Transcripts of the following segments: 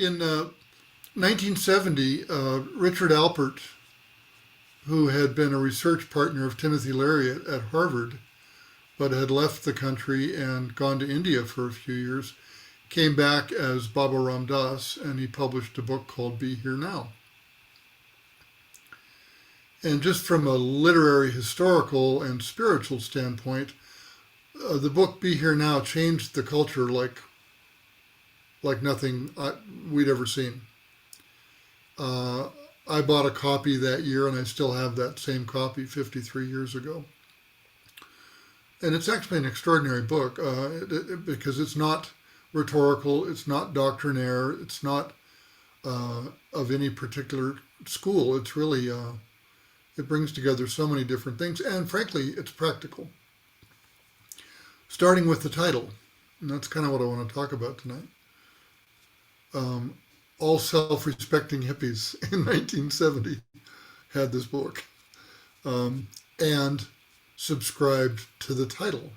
In 1970, Richard Alpert, who had been a research partner of Timothy Leary at Harvard, but had left the country and gone to India for a few years, came back as Baba Ram Das, and he published a book called Be Here Now. And just from a literary, historical, and spiritual standpoint, the book Be Here Now changed the culture like nothing we'd ever seen. I bought a copy that year, and I still have that same copy 53 years ago. And it's actually an extraordinary book because it's not rhetorical, it's not doctrinaire, it's not of any particular school. It's really, it brings together so many different things, and frankly, it's practical. Starting with the title, and that's kind of what I want to talk about tonight. All self-respecting hippies in 1970 had this book and subscribed to the title.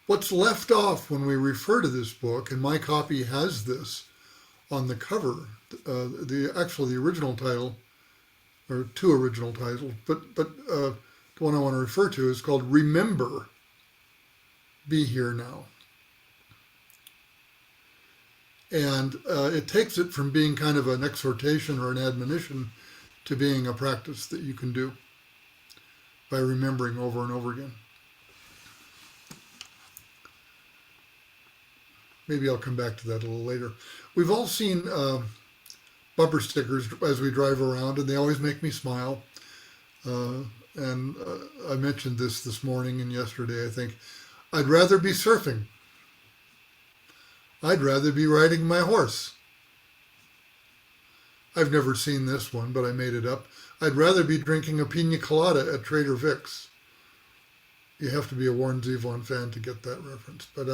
What's left off when we refer to this book, and my copy has this on the cover, the original title, or two original titles, but the one I want to refer to is called Remember, Be Here Now. And it takes it from being kind of an exhortation or an admonition to being a practice that you can do by remembering over and over again. Maybe I'll come back to that a little later. We've all seen bumper stickers as we drive around, and they always make me smile. And I mentioned this morning and yesterday, I think. I'd rather be surfing. I'd rather be riding my horse. I've never seen this one, but I made it up. I'd rather be drinking a pina colada at Trader Vic's. You have to be a Warren Zevon fan to get that reference. But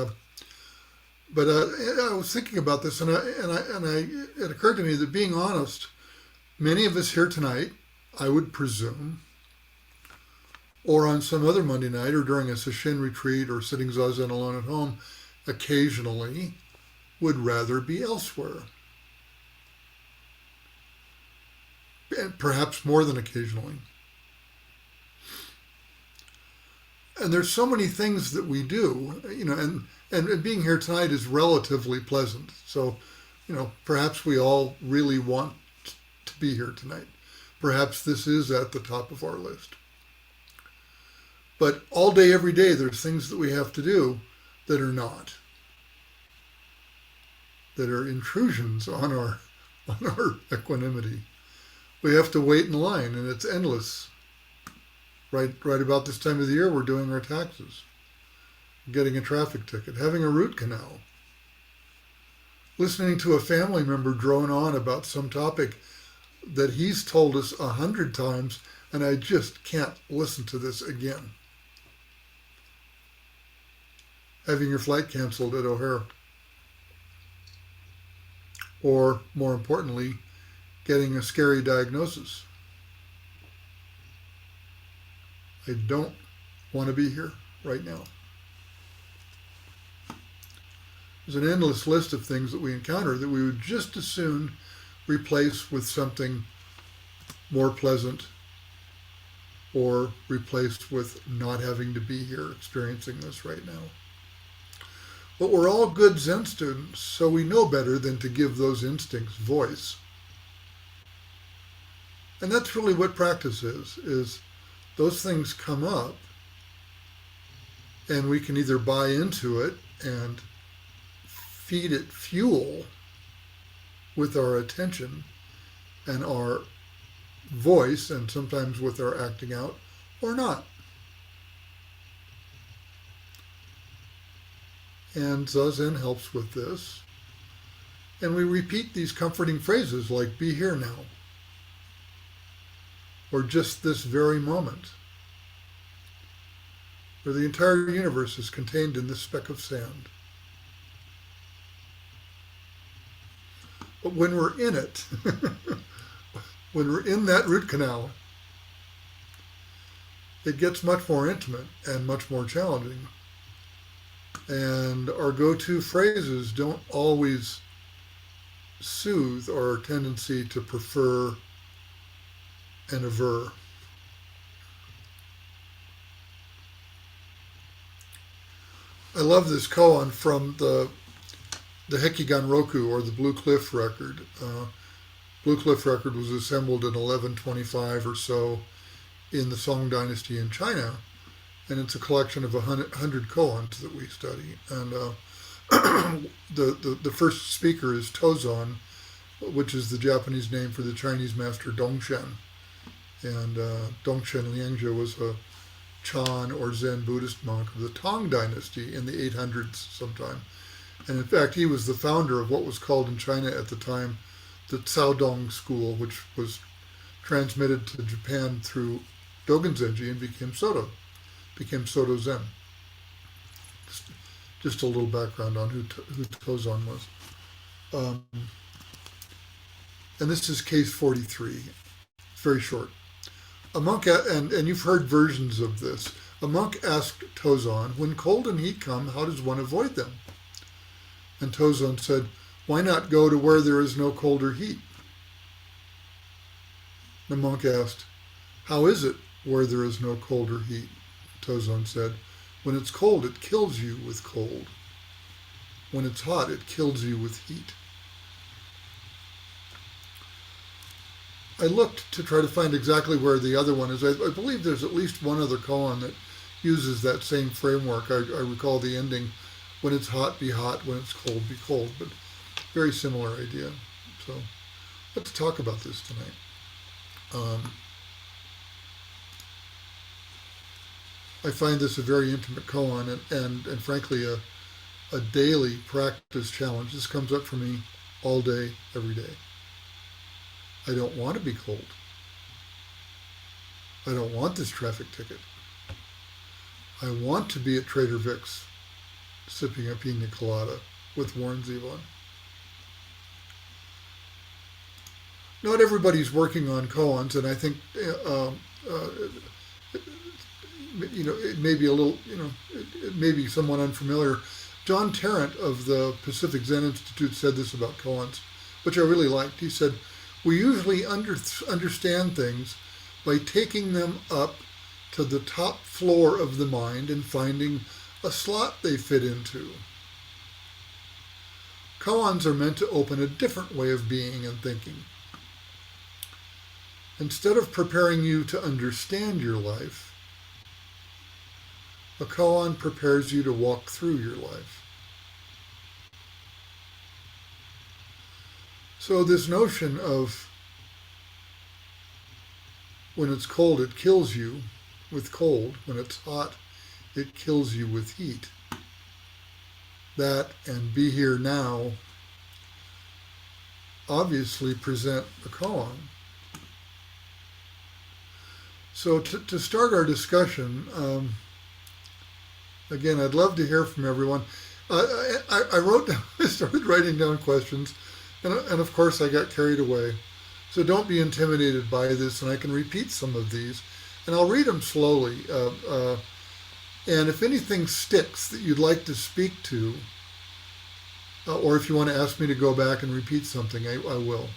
I was thinking about this, and it occurred to me that, being honest, many of us here tonight, I would presume, or on some other Monday night, or during a Sesshin retreat, or sitting zazen alone at home, occasionally would rather be elsewhere. And perhaps more than occasionally. And there's so many things that we do, and being here tonight is relatively pleasant. So, perhaps we all really want to be here tonight. Perhaps this is at the top of our list. But all day, every day, there's things that we have to do that are not. That are intrusions on our equanimity. We have to wait in line, and it's endless. Right about this time of the year, we're doing our taxes, getting a traffic ticket, having a root canal, listening to a family member drone on about some topic that he's told us 100 times, and I just can't listen to this again. Having your flight canceled at O'Hare. Or, more importantly, getting a scary diagnosis. I don't want to be here right now. There's an endless list of things that we encounter that we would just as soon replace with something more pleasant, or replaced with not having to be here experiencing this right now. But we're all good Zen students, so we know better than to give those instincts voice. And that's really what practice is those things come up, and we can either buy into it and feed it fuel with our attention and our voice, and sometimes with our acting out, or not. And Zazen helps with this. And we repeat these comforting phrases like, be here now, or just this very moment, or the entire universe is contained in this speck of sand. But when we're in it, when we're in that root canal, it gets much more intimate and much more challenging. And our go-to phrases don't always soothe our tendency to prefer and aver. I love this koan from the Hekigan Roku, or the Blue Cliff record. Blue Cliff record was assembled in 1125 or so in the Song dynasty in China, and it's a collection of 100 koans that we study. And the first speaker is Tozan, which is the Japanese name for the Chinese master Dongshen. And Dongshen Liangzhe was a Chan or Zen Buddhist monk of the Tang dynasty in the 800s sometime. And in fact, he was the founder of what was called in China at the time the Caodong school, which was transmitted to Japan through Dogen Zenji and became Soto Zen. Just a little background on who Tozan was. And this is case 43. It's very short. A monk, and you've heard versions of this. A monk asked Tozan, when cold and heat come, how does one avoid them? And Tozan said, why not go to where there is no cold or heat? The monk asked, how is it where there is no cold or heat? Tozan said, when it's cold, it kills you with cold. When it's hot, it kills you with heat. I looked to try to find exactly where the other one is. I believe there's at least one other koan that uses that same framework. I recall the ending, when it's hot, be hot, when it's cold, be cold, but very similar idea. So let's talk about this tonight. I find this a very intimate koan and frankly a daily practice challenge. This comes up for me all day, every day. I don't want to be cold. I don't want this traffic ticket. I want to be at Trader Vic's sipping a pina colada with Warren Zevon. Not everybody's working on koans, and I think it may be a little, it may be somewhat unfamiliar. John Tarrant of the Pacific Zen Institute said this about koans, which I really liked. He said, we usually understand things by taking them up to the top floor of the mind and finding a slot they fit into. Koans are meant to open a different way of being and thinking. Instead of preparing you to understand your life, a koan prepares you to walk through your life. So this notion of when it's cold, it kills you with cold. When it's hot, it kills you with heat. That and be here now obviously present a koan. So to start our discussion, again, I'd love to hear from everyone. I started writing down questions, and of course I got carried away. So don't be intimidated by this, and I can repeat some of these, and I'll read them slowly. And if anything sticks that you'd like to speak to, or if you want to ask me to go back and repeat something, I will.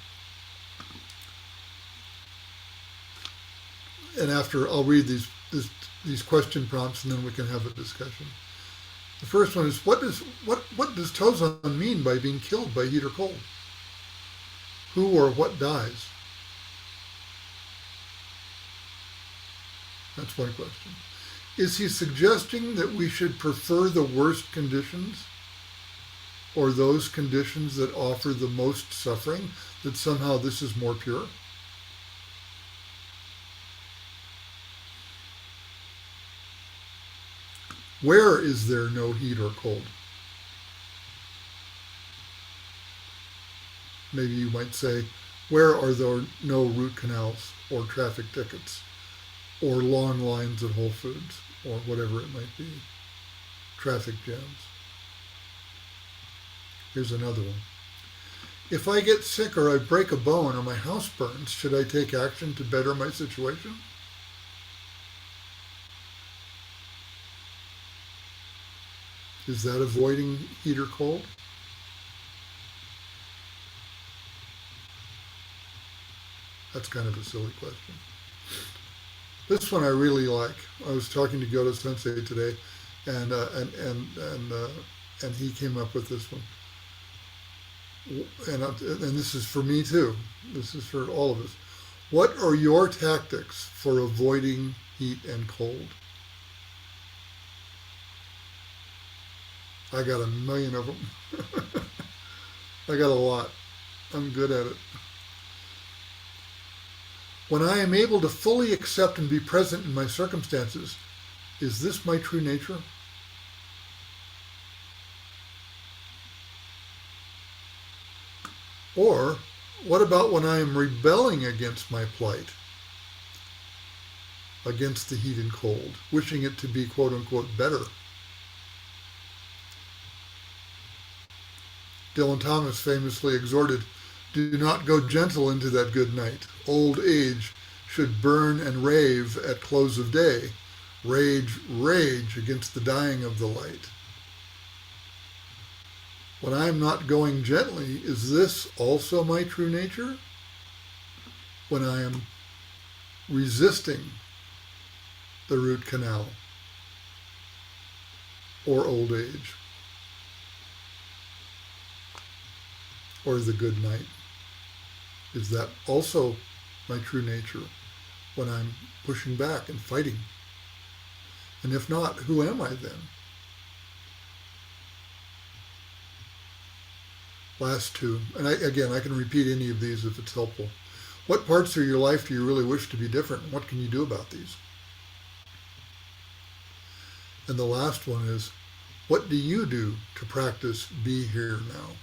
And after, I'll read these question prompts, and then we can have a discussion. The first one is, what does Tozan mean by being killed by heat or cold? Who or what dies? That's one question. Is he suggesting that we should prefer the worst conditions, or those conditions that offer the most suffering, that somehow this is more pure? Where is there no heat or cold? Maybe you might say, where are there no root canals or traffic tickets or long lines at Whole Foods or whatever it might be, traffic jams? Here's another one. If I get sick or I break a bone or my house burns, should I take action to better my situation? Is that avoiding heat or cold? That's kind of a silly question. This one I really like. I was talking to Gyoto Sensei today, and and he came up with this one. And this is for me too. This is for all of us. What are your tactics for avoiding heat and cold? I got a million of them. I got a lot. I'm good at it. When I am able to fully accept and be present in my circumstances, is this my true nature? Or what about when I am rebelling against my plight, against the heat and cold, wishing it to be quote unquote better? Dylan Thomas famously exhorted, "Do not go gentle into that good night. Old age should burn and rave at close of day. Rage, rage against the dying of the light." When I am not going gently, is this also my true nature? When I am resisting the root canal or old age or the good night, is that also my true nature when I'm pushing back and fighting? And if not, who am I then? Last two, and I can repeat any of these if it's helpful. What parts of your life do you really wish to be different? What can you do about these? And the last one is, what do you do to practice be here now?